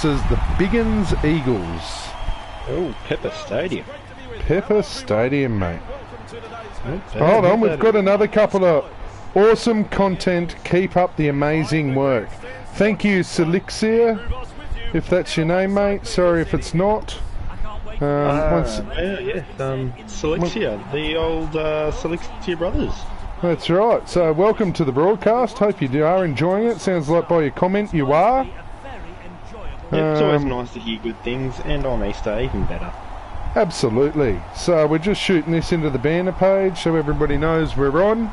versus the Biguns Eagles. Oh, Pepper Stadium. Pepper Stadium, mate. Hold on, we've got another couple of awesome content. Keep up the amazing work. Thank you, Selixia, if that's your name, mate. Sorry if it's not. Selixia, the old Selixia brothers. That's right. So welcome to the broadcast. Hope you are enjoying it. Sounds like by your comment you are. Yeah, it's always nice to hear good things, and on Easter even better. Absolutely. So we're just shooting this into the banner page so everybody knows we're on.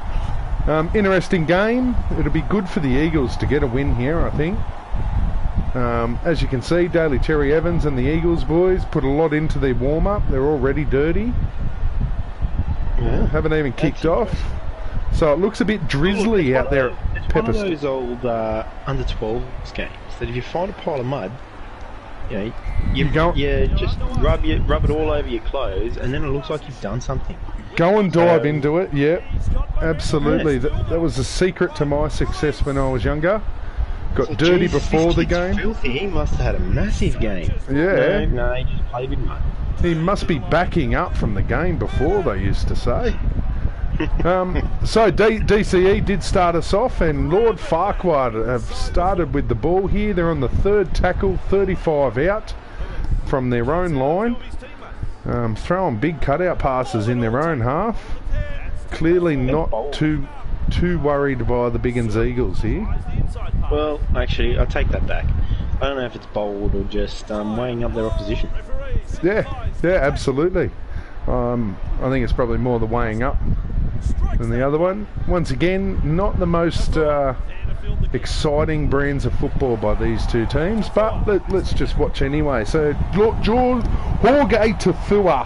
Interesting game. It'll be good for the Eagles to get a win here, I think. As you can see, Daly Terry Evans and the Eagles boys put a lot into their warm-up. They're already dirty. Yeah, haven't even kicked off. So it looks a bit drizzly out there at Pepper. It's one of those old under-12s games that if you find a pile of mud, you just rub it all over your clothes, and then it looks like you've done something. Go and dive into it. Yeah, absolutely. Yeah. That was the secret to my success when I was younger. Got dirty before the game. Filthy. He must have had a massive game. Yeah. No, he just played with mud. He must be backing up from the game before, they used to say. So DCE did start us off, and Lord Farquaad have started with the ball here. They're on the third tackle, 35 out from their own line. Throwing big cutout passes in their own half. Clearly not too worried by the Biguns Eagles here. Well, actually, I take that back. I don't know if it's bold or just weighing up their opposition. Yeah, absolutely. I think it's probably more the weighing up than the other one. Once again, not the most exciting brands of football by these two teams, but let's just watch anyway. So Jorge Tafua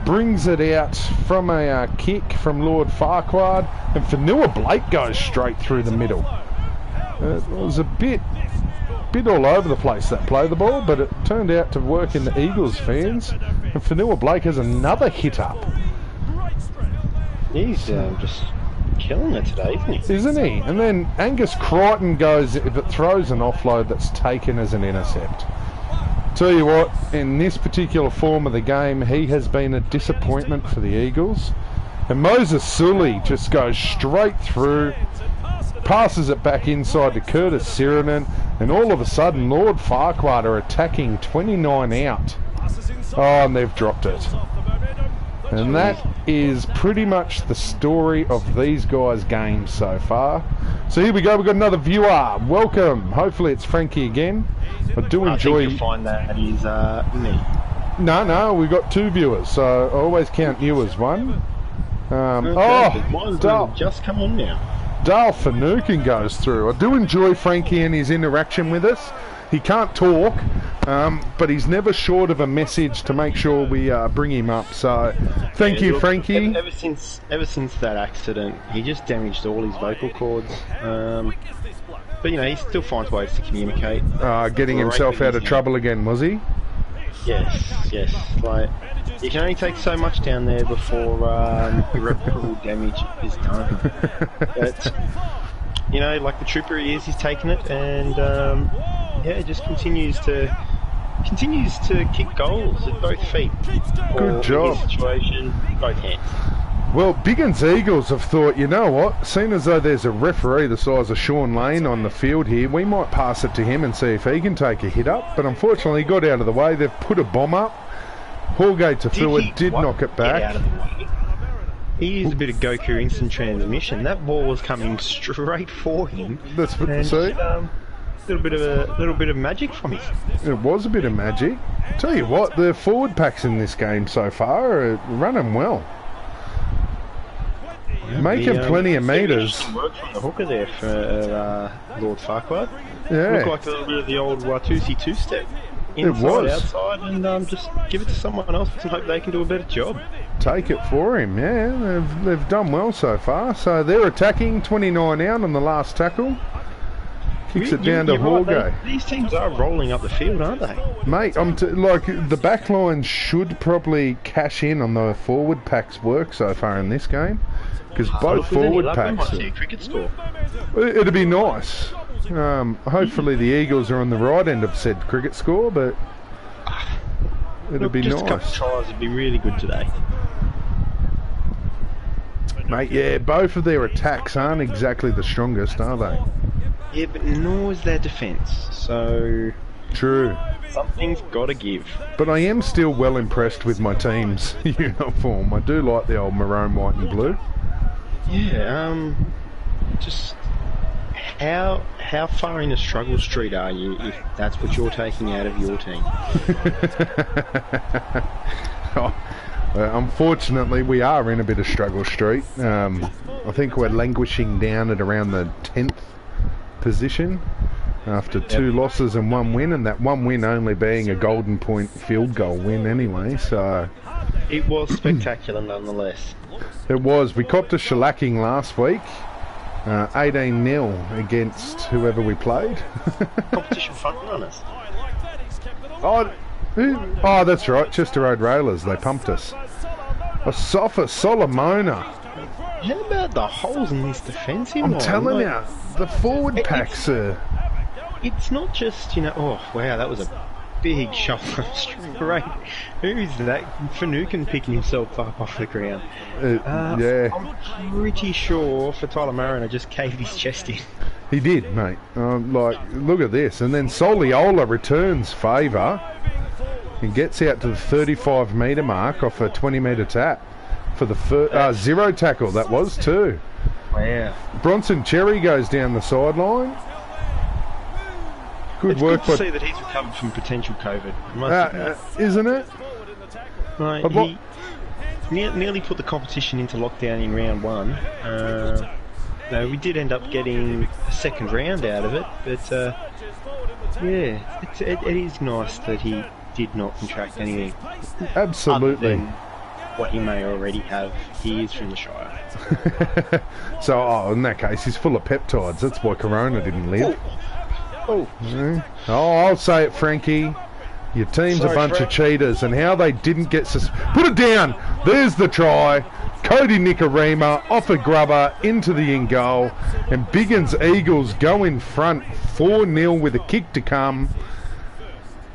brings it out from a kick from Lord Farquaad, and Fanua Blake goes straight through the middle. It was a bit all over the place, that play the ball, but it turned out to work in the Eagles fans, and Fanua Blake has another hit up. He's just killing it today, isn't he? Isn't he? And then Angus Crichton goes, if it throws an offload that's taken as an intercept. Tell you what, in this particular form of the game, he has been a disappointment for the Eagles. And Moses Sully just goes straight through, passes it back inside to Curtis Sirinen, and all of a sudden Lord Farquaad are attacking 29 out. Oh, and they've dropped it. And that is pretty much the story of these guys' games so far. So here we go, we've got another viewer. Welcome. Hopefully it's Frankie again. I do enjoy... I think you'll find that is me. No, we've got two viewers, so I always count you as one. Mine's just come on now. Dale Finucane goes through. I do enjoy Frankie and his interaction with us. He can't talk, but he's never short of a message to make sure we bring him up. So, thank you, Frankie. Ever since that accident, he just damaged all his vocal cords. But he still finds ways to communicate. Getting himself out of trouble again, was he? Yes. Like, you can only take so much down there before irreparable damage is done. But like the trooper he is, he's taken it, and he just continues to kick goals at both feet. Good job. In his situation, both hands. Well, Biguns Eagles have thought, you know what, seeing as though there's a referee the size of Sean Lane on the field here, we might pass it to him and see if he can take a hit up. But unfortunately, he got out of the way. They've put a bomb up. Jorge Tafua did knock it back. Out of the way? He used a bit of Goku instant transmission. That ball was coming straight for him. That's what you see. Little bit of magic from him. It was a bit of magic. Tell you what, the forward packs in this game so far are running well. Making plenty of meters. Work from the hooker there for Lord Farquaad. Yeah. Looked like a little bit of the old Watusi two-step. Inside, outside, and just give it to someone else and hope they can do a better job. Take it for him, yeah. They've done well so far. So they're attacking, 29 out on the last tackle. Kicks it down to Jorge. These teams are rolling up the field, aren't they? Mate, the back line should probably cash in on the forward packs work so far in this game. Because both forward packs... might see a cricket score. It'd be nice. Hopefully the Eagles are on the right end of said cricket score, but it'd be just nice. A couple of tries would be really good today. Mate, yeah, both of their attacks aren't exactly the strongest, are they? Yeah, but nor is their defence, so... True. Something's got to give. But I am still well impressed with my team's uniform. I do like the old maroon, white and blue. Yeah, just... How far in a struggle street are you if that's what you're taking out of your team? Unfortunately, we are in a bit of struggle street. I think we're languishing down at around the 10th position after 2 losses and 1 win, and that 1 win only being a golden point field goal win anyway, so... It was spectacular nonetheless. It was. We copped a shellacking last week. 18-0 against whoever we played. Competition front runners. Oh, that's right, Chester Road Railers, they pumped us. Asafa Solomona. How about the holes in this defensive I'm line? telling you, the forward packs are... It's not just, oh, wow, that was a big shoulder straight. Who's that? Finucane picking himself up off the ground. Yeah. I'm pretty sure for Tyler Mariner just caved his chest in. He did, mate. Look at this. And then Soliola returns favour and gets out to the 35 metre mark off a 20 metre tap for the zero tackle, that was too. Wow. Bronson Cherry goes down the sideline. Good work. Good to see that he's recovered from potential COVID. Isn't it? Right, he nearly put the competition into lockdown in round 1. No, we did end up getting a second round out of it, but yeah, it is nice that he did not contract anything. Absolutely. Other than what he may already have. He is from the Shire. So, in that case, he's full of peptides. That's why Corona didn't live. Oh, I'll say it, Frankie. Your team's a bunch of cheaters, and how they didn't get put it down. There's the try. Cody Nicarima off a grubber into the in goal, and Biguns Eagles go in front 4-0 with a kick to come.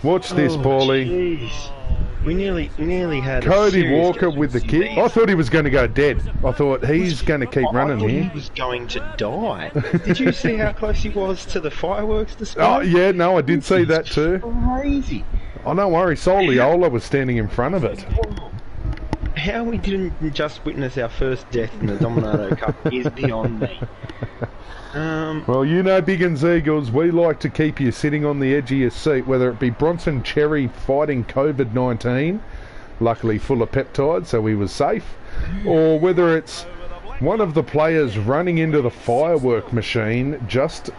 Watch this, Paulie. Jeez. We nearly had Cody Walker with the kick. I thought he was going to go dead. I thought he's going to keep running here. He was going to die. Did you see how close he was to the fireworks display? Oh, yeah, no, I did see that too. Crazy. Oh, don't worry, Soliola was standing in front of it. How we didn't just witness our first death in the Dominato Cup is beyond me. Well, Biguns Eagles, we like to keep you sitting on the edge of your seat, whether it be Bronson Cherry fighting COVID-19, luckily full of peptides, so he was safe, or whether it's one of the players running into the firework machine just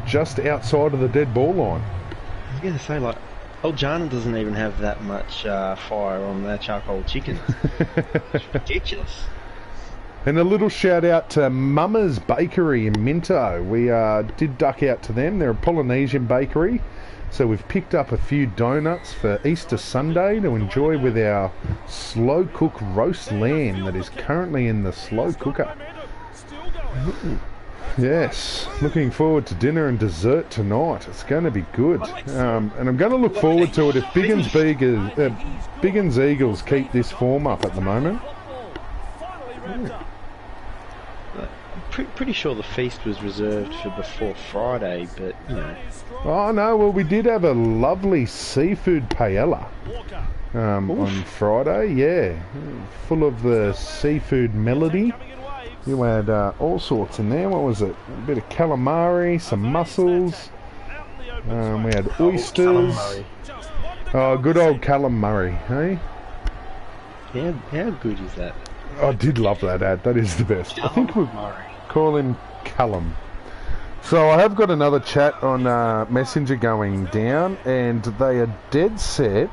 outside of the dead ball line. I was going to say, old Jana doesn't even have that much fire on their charcoal chickens. It's ridiculous. And a little shout out to Mama's Bakery in Minto. We did duck out to them. They're a Polynesian bakery. So we've picked up a few donuts for Easter Sunday to enjoy with our slow cook roast lamb that is currently in the slow cooker. Yes, looking forward to dinner and dessert tonight. It's going to be good. And I'm going to look forward to it if Biguns Eagles keep this form up at the moment. Pretty sure the feast was reserved for before Friday, but Oh no, well we did have a lovely seafood paella on Friday, yeah. Full of the seafood melody. You had all sorts in there. What was it? A bit of calamari, some mussels. We had oysters. Oh, good old calamari, hey? How good is that? I did love that ad. That is the best. I think we'll call him Callum. So I have got another chat on Messenger going down, and they are dead set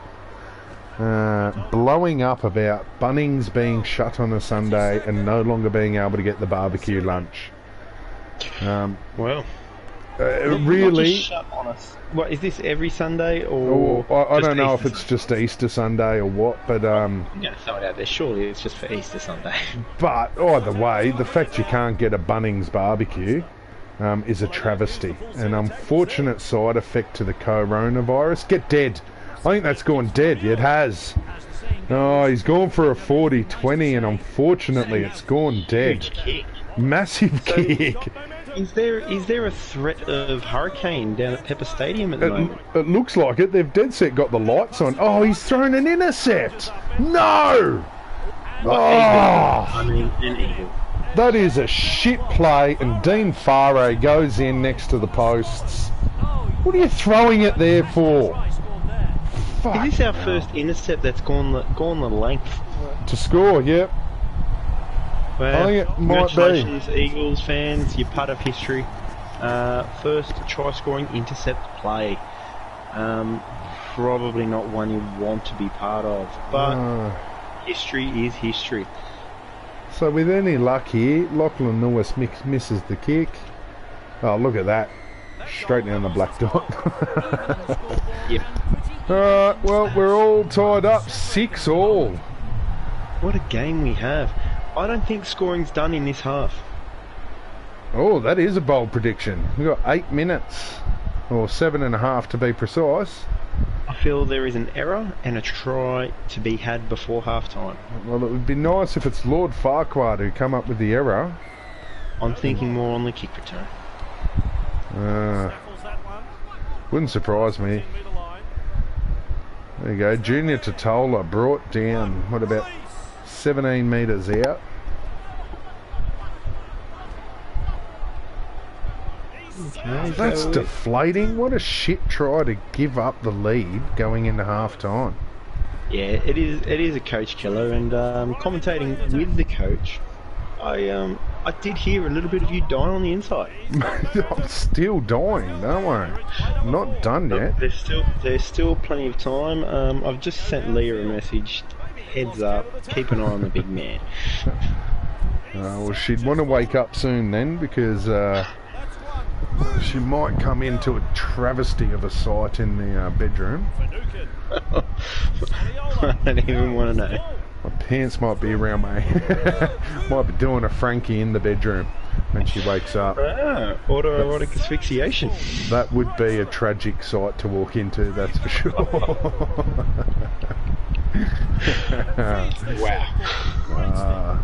blowing up about Bunnings being shut on a Sunday and no longer being able to get the barbecue lunch. Well, really? Not just shut on us. What is this every Sunday or? I don't know if it's just Easter Sunday or what, but I'm gonna throw it out there. Surely it's just for Easter Sunday. But either way, the fact you can't get a Bunnings barbecue, is a travesty. An unfortunate side effect to the coronavirus. Get dead. I think that's gone dead. It has. Oh, he's gone for a 40-20, and unfortunately it's gone dead. Huge kick. Massive kick. Is there a threat of hurricane down at Pepper Stadium at the moment? It looks like it. They've dead set got the lights on. Oh, he's thrown an intercept. No! I mean, an eagle. That is a shit play, and Dean Farquaad goes in next to the posts. What are you throwing it there for? Fuck. Is this our first intercept that's gone the length? To score, yep. Well, I think it might be. congratulations, Eagles fans. You're part of history. First try-scoring intercept play. Probably not one you want to be part of, but history is history. So with any luck here, Lachlan Lewis misses the kick. Oh, look at that. Straight down the black dot. Yep. Alright, well, we're all tied up 6-all. What a game we have. I don't think scoring's done in this half. Oh, that is a bold prediction. We've got 8 minutes, or 7.5 to be precise. I feel there is an error and a try to be had before half-time. Well, it would be nice if it's Lord Farquaad who come up with the error. I'm thinking more on the kick return. Wouldn't surprise me. There you go. Junior Totola brought down, what, about 17 metres out. Okay, That's deflating. What a shit try to give up the lead going into half time. Yeah, it is a coach killer, and commentating with the coach, I did hear a little bit of you dying on the inside. I'm still dying, don't worry. I'm not done yet. There's still plenty of time. I've just sent Leah a message. Heads up, keep an eye on the big man. Well, she'd want to wake up soon then, because she might come into a travesty of a sight in the bedroom. I don't even want to know. My pants might be around my... might be doing a Frankie in the bedroom when she wakes up. Autoerotic asphyxiation. That would be a tragic sight to walk into, that's for sure. Wow.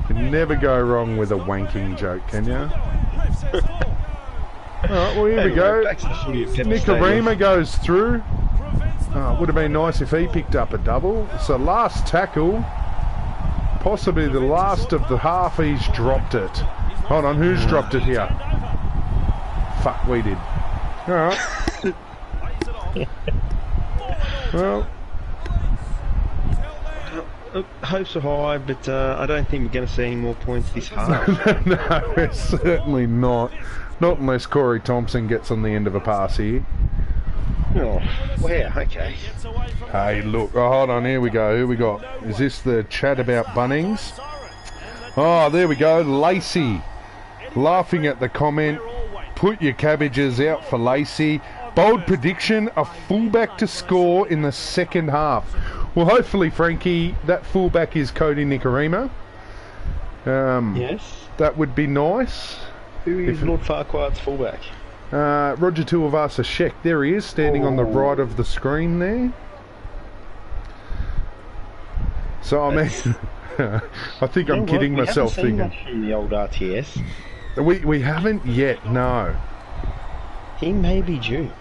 Can never go wrong with a wanking joke, can you? Alright, well, here we go. Nicarima goes through. It would have been nice if he picked up a double. So last tackle, possibly the last of the half, he's dropped it. Hold on, who's dropped it here? Fuck, we did. Alright. Well, hopes are high, but I don't think we're going to see any more points this half. no, we're certainly not. Not unless Corey Thompson gets on the end of a pass here. Oh, wow, okay. Hey, look. Oh, hold on, here we go. Who we got? Is this the chat about Bunnings? Oh, there we go. Lacey laughing at the comment. Put your cabbages out for Lacey. Bold prediction, a fullback to score in the second half. Well, hopefully, Frankie, that fullback is Cody Nicarima. Yes. That would be nice. Who is Lord Farquaad's fullback? Roger Tuivasa Sheck. There he is, standing on the right of the screen there. So, I mean, I think I'm kidding myself thinking. We haven't seen much from the old RTS. We haven't yet, no. He may be due.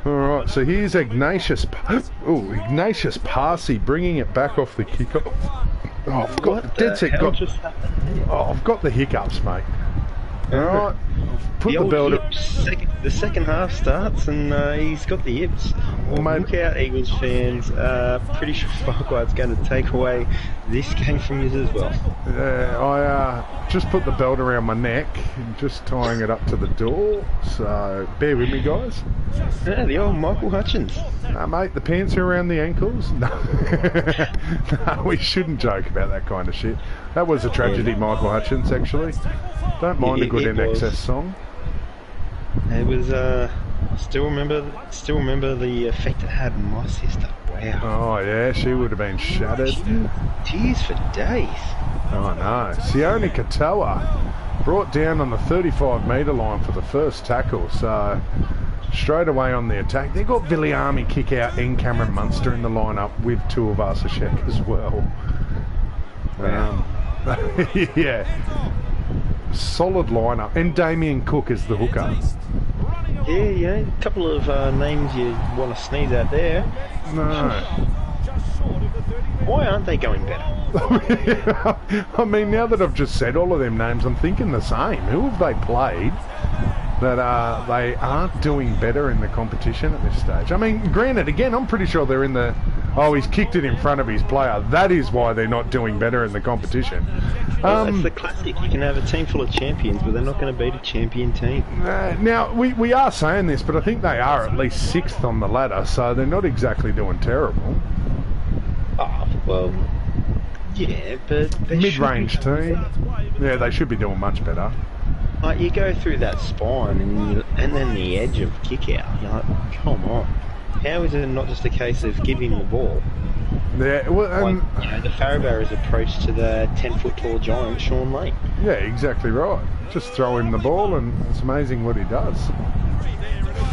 Alright, so here's Ignatius Parsi bringing it back off the kickoff. Oh, I've got the hiccups, mate. Alright, put the belt up. The second half starts and he's got the yips. Well, look out, Eagles fans. Pretty sure Farquaad's going to take away this game from you as well. I just put the belt around my neck, just tying it up to the door. So bear with me, guys. Yeah, the old Michael Hutchins. Mate, the pants are around the ankles. No, no, we shouldn't joke about that kind of shit. That was a tragedy, Michael Hutchins. Actually, don't mind a good In Excess song. It was Still remember the effect it had on my sister. Wow. Oh yeah, she would have been shattered. Tears for days. Oh no. Sione Katoa brought down on the 35-metre line for the first tackle, so straight away on the attack. They got Viliami kick out and Cameron Munster in the lineup with Tuivasa-Sheck as well. Wow. Yeah. Solid lineup. And Damien Cook is the hooker. Yeah, a couple of names you want to sneeze at there. No. Why aren't they going better? I mean, now that I've just said all of them names, I'm thinking the same. Who have they played that they aren't doing better in the competition at this stage? I mean, granted, again, I'm pretty sure they're in the... Oh, he's kicked it in front of his player. That is why they're not doing better in the competition. Well, it's the classic. You can have a team full of champions, but they're not going to beat a champion team. Now, we are saying this, but I think they are at least 6th on the ladder, so they're not exactly doing terrible. Oh, well, yeah, but... Mid-range team. Yeah, they should be doing much better. Like, you go through that spine and then the edge of kick-out. You're like, come on. How is it not just a case of giving the ball? Yeah, well, like, you know, the Farabar's approach to the 10-foot-tall giant, Sean Lane. Yeah, exactly right. Just throw him the ball and it's amazing what he does.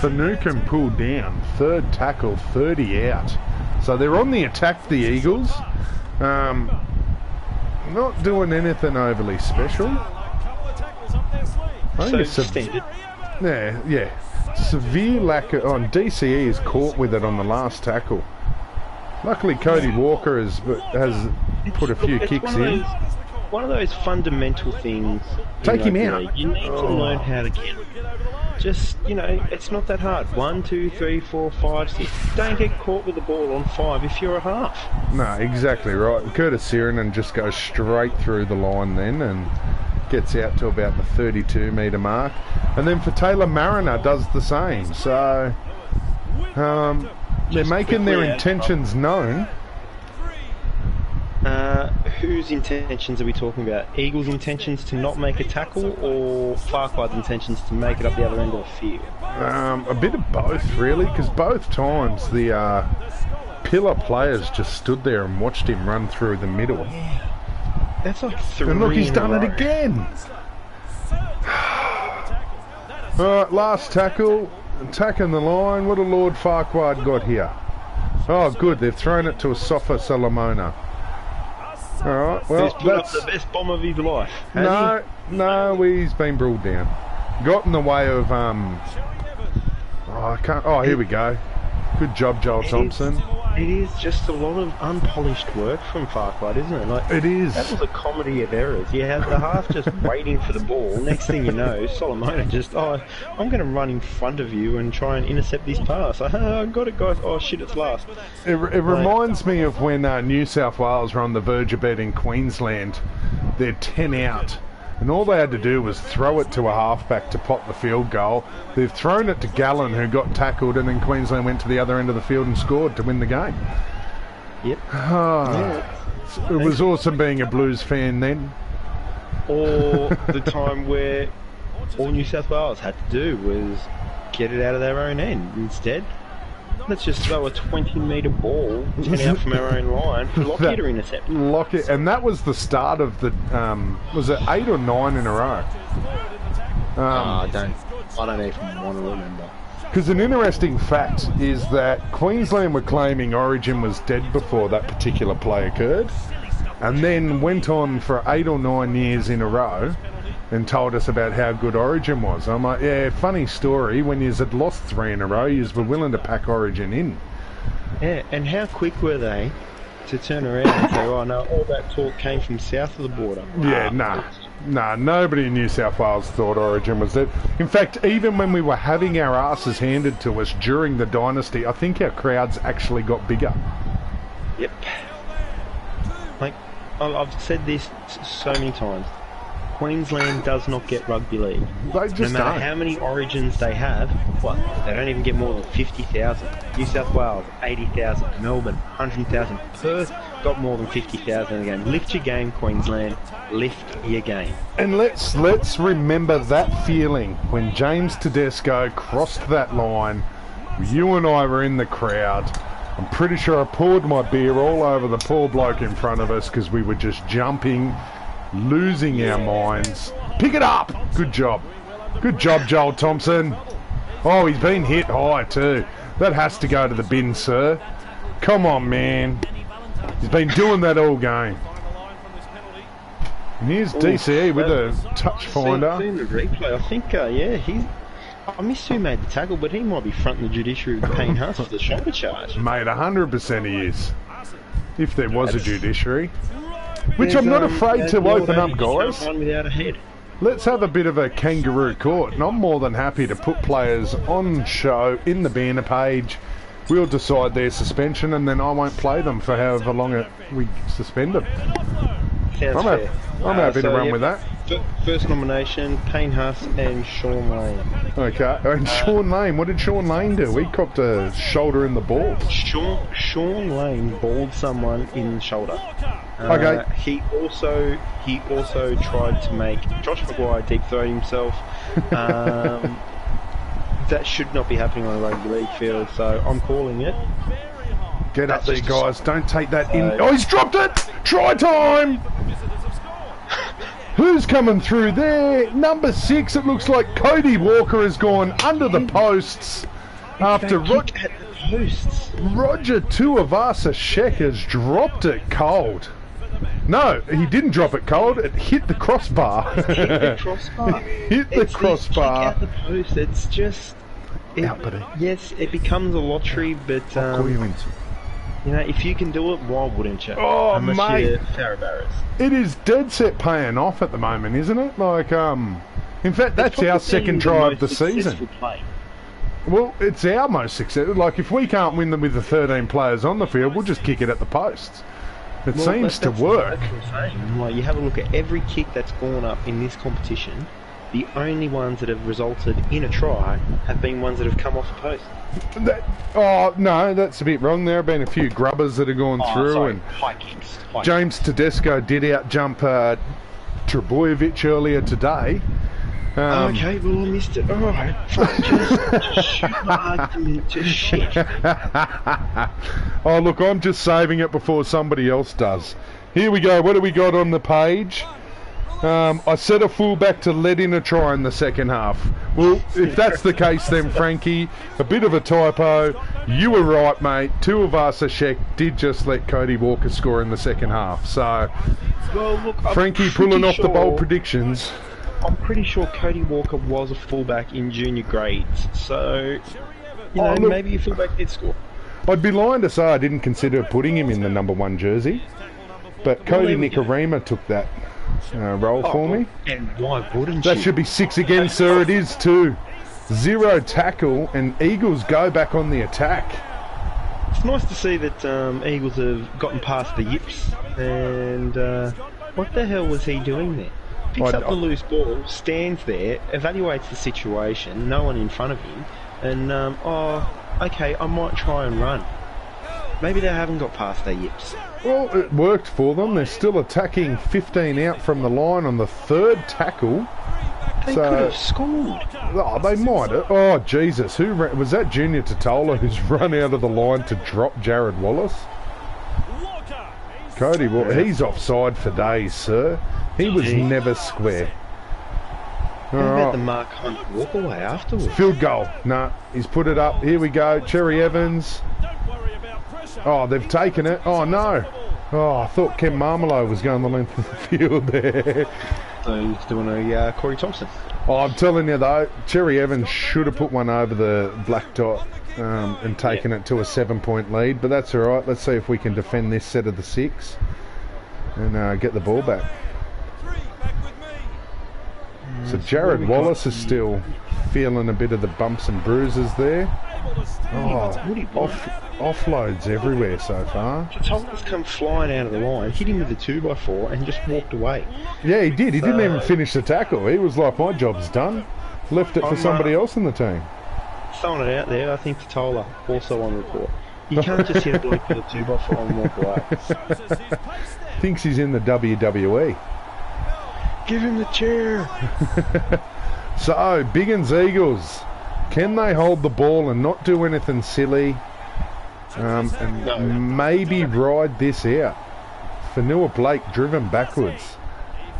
Finucane pulled down, 3rd tackle, 30 out. So they're on the attack, the Eagles. Not doing anything overly special. I think so extended. Yeah. Severe lack of... Oh, and DCE is caught with it on the last tackle. Luckily, Cody Walker has put a few kicks in. One of those fundamental things. Take him out. You need to learn how to get it. Just, you know, it's not that hard. 1, 2, 3, 4, 5, 6. Don't get caught with the ball on 5 if you're a half. No, exactly right. And Curtis Sirenen just goes straight through the line then and gets out to about the 32-metre mark. And then for Taylor Mariner does the same. So they're making their intentions known. Whose intentions are we talking about? Eagles' intentions to not make a tackle, or Farquaad's intentions to make it up the other end of the field? A bit of both, really, because both times the pillar players just stood there and watched him run through the middle. Yeah. That's like 3 and look, he's done in a it row. again. Alright, last tackle. Attacking the line. What a Lord Farquaad got here? Oh, good. They've thrown it to a Sofa Solomona. Alright, well, he's put up the best bomb of his life. No, he's been brought down. Got in the way of, here we go. Good job, Joel Thompson. It is just a lot of unpolished work from Farquaad, isn't it? Like, it is. That was a comedy of errors. You have the half just waiting for the ball. Next thing you know, Solomona just, I'm going to run in front of you and try and intercept this pass. I got it, guys. Oh, shit, it's last. It reminds me of when New South Wales were on the verge of beating Queensland. They're 10 out. And all they had to do was throw it to a halfback to pot the field goal. They've thrown it to Gallen, who got tackled, and then Queensland went to the other end of the field and scored to win the game. Yep. It was awesome being a Blues fan then. Or the time where all New South Wales had to do was get it out of their own end. Instead, let's just throw a 20-metre ball 10 out from our own line for Lockyer to intercept. Lockyer, and that was the start of the, was it 8 or 9 in a row? I don't even want to remember. Because an interesting fact is that Queensland were claiming Origin was dead before that particular play occurred, and then went on for 8 or 9 years in a row and told us about how good Origin was. I'm like, yeah, funny story. When you had lost 3 in a row, you were willing to pack Origin in. Yeah, and how quick were they to turn around and say, oh no, all that talk came from south of the border? Yeah, nah, nobody in New South Wales thought Origin was dead. In fact, even when we were having our asses handed to us during the dynasty, I think our crowds actually got bigger. Yep. Like, I've said this so many times. Queensland does not get rugby league. They just no matter don't. how many origins they have, they don't even get more than 50,000. New South Wales, 80,000. Melbourne, 100,000. Perth got more than 50,000 a game. Lift your game, Queensland. Lift your game. And let's remember that feeling when James Tedesco crossed that line. You and I were in the crowd. I'm pretty sure I poured my beer all over the poor bloke in front of us because we were just jumping, losing our minds. Pick it up! Good job. Good job, Joel Thompson. Oh, he's been hit high too. That has to go to the bin, sir. Come on, man. He's been doing that all game. And here's DCE with a touch finder. Seeing the replay, I think, I missed who made the tackle, but he might be fronting the judiciary with Payne Huss for the shoulder charge. Mate, 100% he is. If there was a judiciary. Which I'm not afraid to open up, guys. One without a head. Let's have a bit of a kangaroo court, and I'm more than happy to put players on show in the banner page. We'll decide their suspension, and then I won't play them for however long we suspend them. Sounds fair. I'm happy to run with that. First nomination, Payne Huss and Sean Lane. Okay, and Sean Lane, what did Sean Lane do? He copped a shoulder in the ball. Sean Lane balled someone in the shoulder. Okay. He also tried to make Josh Maguire deep throat himself. That should not be happening on a rugby league field, so I'm calling it. Get up there, guys. Don't take that in. Oh, he's dropped it! Try time! Who's coming through there? Number 6, it looks like Cody Walker has gone under the posts after Roger Tuivasa-Sheck has dropped it cold. No, he didn't drop it cold. It hit the crossbar. Hit the crossbar. Hit the crossbar. Kick out the post. It's just... yes, it becomes a lottery, but... you know, if you can do it, why wouldn't you? Oh, unless mate. you're Farah Barris. It is dead set paying off at the moment, isn't it? Like, in fact, that's our second try of the season. Play. Well, it's our most successful. Like, if we can't win them with the 13 players on the field, we'll just kick it at the posts. It seems to work. That's what I'm saying. Like, you have a look at every kick that's gone up in this competition. The only ones that have resulted in a try have been ones that have come off the post. Oh, no, that's a bit wrong. There have been a few grubbers that have gone through. Sorry, and high kicks. James Tedesco did out-jump Trebojevic earlier today. Okay, well, I missed it. Alright, just shoot my argument to shit. Oh, look, I'm just saving it before somebody else does. Here we go. What do we got on the page? I set a fullback to let in a try in the second half. Well, if that's the case, then Frankie, a bit of a typo. You were right, mate. Tuivasa-Sheck did just let Cody Walker score in the second half. So, well, look, Frankie pulling off the bold predictions. I'm pretty sure Cody Walker was a fullback in junior grades, so you know, maybe your fullback did score. I'd be lying to say I didn't consider putting him in the number 1 jersey, but Cody Nikorima took that role for me. And why wouldn't that you? should be 6 again, sir. It is 2. 0 tackle, and Eagles go back on the attack. It's nice to see that Eagles have gotten past the yips, and what the hell was he doing there? Picks up the loose ball, stands there, evaluates the situation, no one in front of him, and, okay, I might try and run. Maybe they haven't got past their yips. Well, it worked for them. They're still attacking 15 out from the line on the 3rd tackle. They could have scored. Oh, they might have. Oh, Jesus. Who was that? Junior Totola who's run out of the line to drop Jared Wallace? Cody Walker, he's offside for days, sir. He was never square. How about the Mark Hunt walk away afterwards? Field goal. No, he's put it up. Here we go. Cherry Evans. Oh, they've taken it. Oh, no. Oh, I thought Ken Marmelo was going the length of the field there. So he's doing a Corey Thompson. Oh, I'm telling you, though, Cherry Evans should have put one over the black dot and taken it to a 7-point lead, but that's all right. Let's see if we can defend this set of the 6 and get the ball back. So Jared Wallace is still feeling a bit of the bumps and bruises there. Oh, offloads everywhere so far. Totola's come flying out of the line, hit him with the 2x4 and just walked away. Yeah, he did. He didn't even finish the tackle. He was like, my job's done. Left it for somebody else in the team. Throwing it out there, I think Totola also on report. You can't just hit a bloke with a 2x4 and walk away. Thinks he's in the WWE. Give him the chair. So, Biguns Eagles, can they hold the ball and not do anything silly? And maybe ride this out. Fanua Blake driven backwards.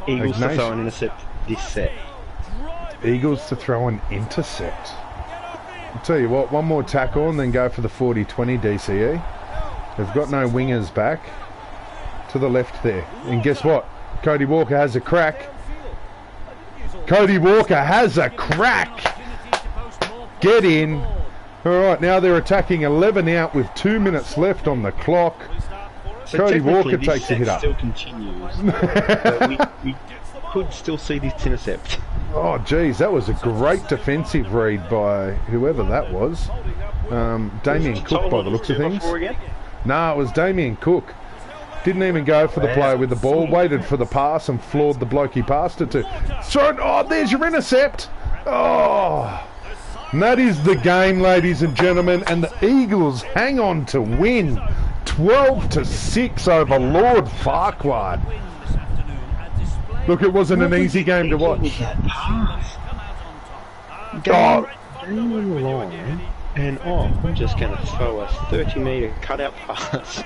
Eagles to throw an intercept this set. Eagles to throw an intercept. I'll tell you what, one more tackle and then go for the 40-20 DCE. They've got no wingers back. To the left there. And guess what? Cody Walker has a crack. Cody Walker has a crack. Get in. Alright, now they're attacking 11 out with 2 minutes left on the clock. So Cody Walker takes a hit up. Still continues. But we could still see this intercept. Oh, geez, that was a great defensive read by whoever that was. Damien Cook, by the looks of things. No, it was Damien Cook. Didn't even go for the play with the ball, waited for the pass and floored the bloke he passed it to. Oh, there's your intercept. Oh, and that is the game, ladies and gentlemen, and the Eagles hang on to win 12-6 over Lord Farquaad. Look, it wasn't an easy game to watch. Game on the line, and I'm just going to throw a 30-metre cutout pass.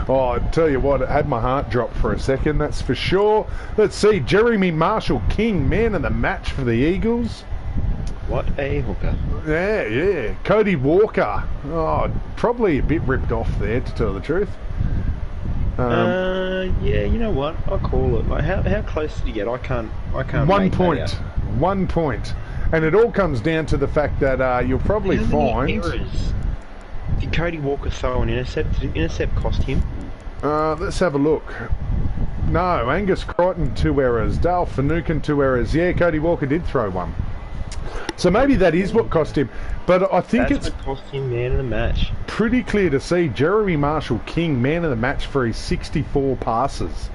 Oh, I tell you what, it had my heart drop for a second, that's for sure. Let's see, Jeremy Marshall King, man of the match for the Eagles. What a hooker. Yeah. Cody Walker. Oh, probably a bit ripped off there, to tell the truth. Yeah, you know what? I'll call it. Like, how close did you get? I can't. 1 point. 1 point. And it all comes down to the fact that you'll probably find. Did Cody Walker throw an intercept? Did an intercept cost him? Let's have a look. No, Angus Crichton 2 errors. Dale Finucane 2 errors. Yeah, Cody Walker did throw one. So maybe that is what cost him. But I think That's what cost him man of the match. Pretty clear to see Jeremy Marshall King man of the match for his 64 passes.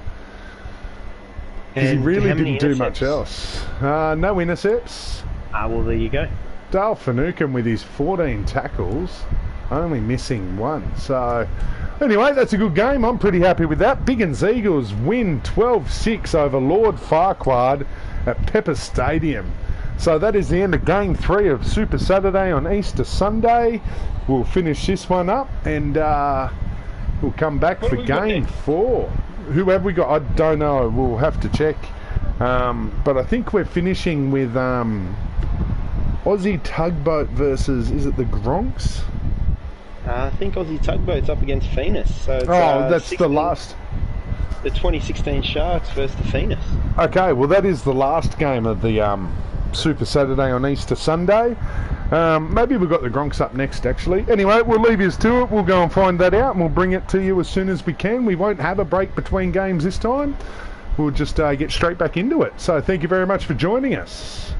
Because he really didn't do much else. No intercepts. Well, there you go. Dale Finucane with his 14 tackles, only missing one. So, anyway, that's a good game. I'm pretty happy with that. Biguns Eagles win 12-6 over Lord Farquaad at Pepper Stadium. So that is the end of Game 3 of Super Saturday on Easter Sunday. We'll finish this one up and we'll come back for Game 4. Who have we got? I don't know. We'll have to check. But I think we're finishing with Aussie Tugboat versus, is it the Gronks? I think Aussie Tugboat's up against Phoenix. So it's, that's 16, the last. The 2016 Sharks versus the Phoenix. Okay, well that is the last game of the Super Saturday on Easter Sunday. Maybe we've got the Gronks up next, actually. Anyway, we'll leave you to it. We'll go and find that out, and we'll bring it to you as soon as we can. We won't have a break between games this time. We'll just get straight back into it. So thank you very much for joining us.